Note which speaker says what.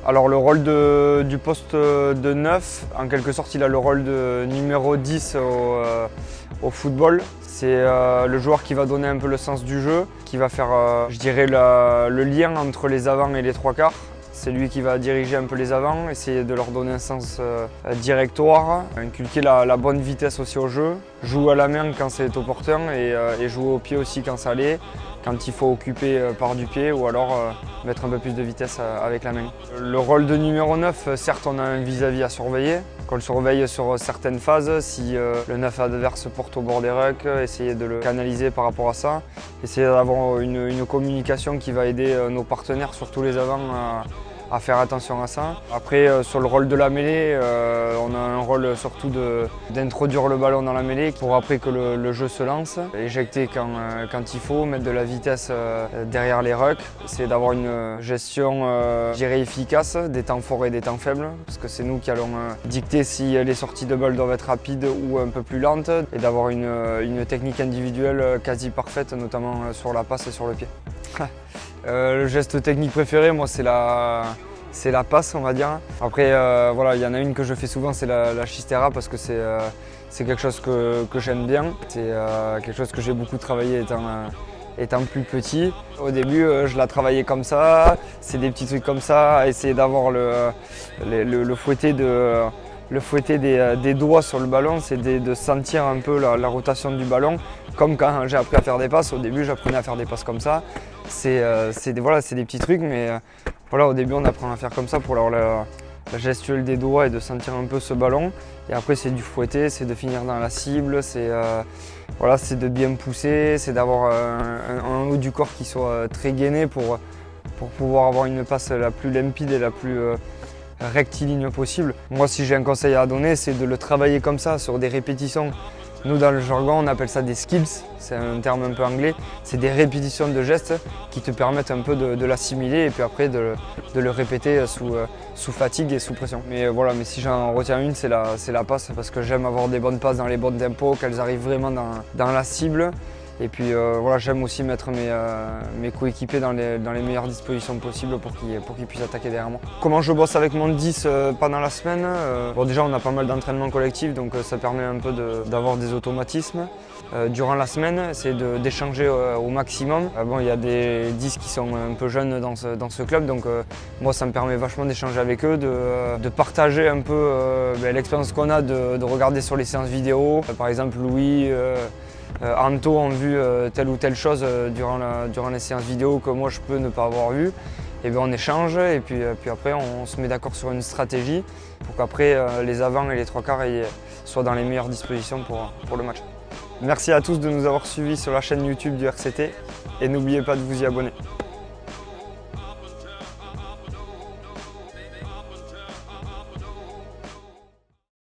Speaker 1: Alors le rôle du poste de 9, en quelque sorte, il a le rôle de numéro 10 au football. C'est le joueur qui va donner un peu le sens du jeu, qui va faire, je dirais, le lien entre les avants et les trois quarts. C'est lui qui va diriger un peu les avants, essayer de leur donner un sens directoire, inculquer la bonne vitesse aussi au jeu, jouer à la main quand c'est opportun et jouer au pied aussi quand ça l'est, quand il faut occuper par du pied ou alors mettre un peu plus de vitesse avec la main. Le rôle de numéro 9, certes on a un vis-à-vis à surveiller, qu'on le surveille sur certaines phases, si le 9 adverse porte au bord des rucks, essayer de le canaliser par rapport à ça, essayer d'avoir une communication qui va aider nos partenaires, surtout les avants, à faire attention à ça. Après, sur le rôle de la mêlée, on a un rôle surtout d'introduire le ballon dans la mêlée pour après que le jeu se lance, éjecter quand il faut, mettre de la vitesse derrière les rucks, essayer d'avoir une gestion je dirais efficace des temps forts et des temps faibles, parce que c'est nous qui allons dicter si les sorties de balle doivent être rapides ou un peu plus lentes, et d'avoir une technique individuelle quasi parfaite, notamment sur la passe et sur le pied. Le geste technique préféré, moi, c'est la passe, on va dire. Après, voilà, il y en a une que je fais souvent, c'est la chistera, parce que c'est quelque chose que j'aime bien. C'est quelque chose que j'ai beaucoup travaillé étant plus petit. Au début, je la travaillais comme ça, c'est des petits trucs comme ça, essayer d'avoir le fouetté des doigts sur le ballon, c'est de sentir un peu la rotation du ballon. Comme quand j'ai appris à faire des passes, au début j'apprenais à faire des passes comme ça. C'est des petits trucs, mais voilà, au début on apprend à faire comme ça pour avoir la gestuelle des doigts et de sentir un peu ce ballon. Et après c'est du fouetter, c'est de finir dans la cible, c'est de bien pousser, c'est d'avoir un haut du corps qui soit très gainé pour pouvoir avoir une passe la plus limpide et la plus rectiligne possible. Moi, si j'ai un conseil à donner, c'est de le travailler comme ça, sur des répétitions. Nous, dans le jargon, on appelle ça des skills, c'est un terme un peu anglais. C'est des répétitions de gestes qui te permettent un peu de l'assimiler et puis après de le répéter sous fatigue et sous pression. Mais voilà, mais si j'en retiens une, c'est la passe, parce que j'aime avoir des bonnes passes dans les bons tempos, qu'elles arrivent vraiment dans la cible. Et puis voilà, j'aime aussi mettre mes coéquipiers dans les meilleures dispositions possibles pour qu'ils puissent attaquer derrière moi. Comment je bosse avec mon 10 pendant la semaine? Bon, déjà on a pas mal d'entraînements collectifs, donc ça permet un peu d'avoir des automatismes. Durant la semaine, c'est d'échanger au maximum. Bon, il y a des 10 qui sont un peu jeunes dans ce club, donc moi ça me permet vachement d'échanger avec eux, de partager un peu l'expérience qu'on a de regarder sur les séances vidéo. Par exemple, Louis, Anto ont vu telle ou telle chose durant les séances vidéo que moi je peux ne pas avoir vu. Et bien on échange et puis après on se met d'accord sur une stratégie pour qu'après les avants et les trois quarts soient dans les meilleures dispositions pour le match. Merci à tous de nous avoir suivis sur la chaîne YouTube du RCT et n'oubliez pas de vous y abonner.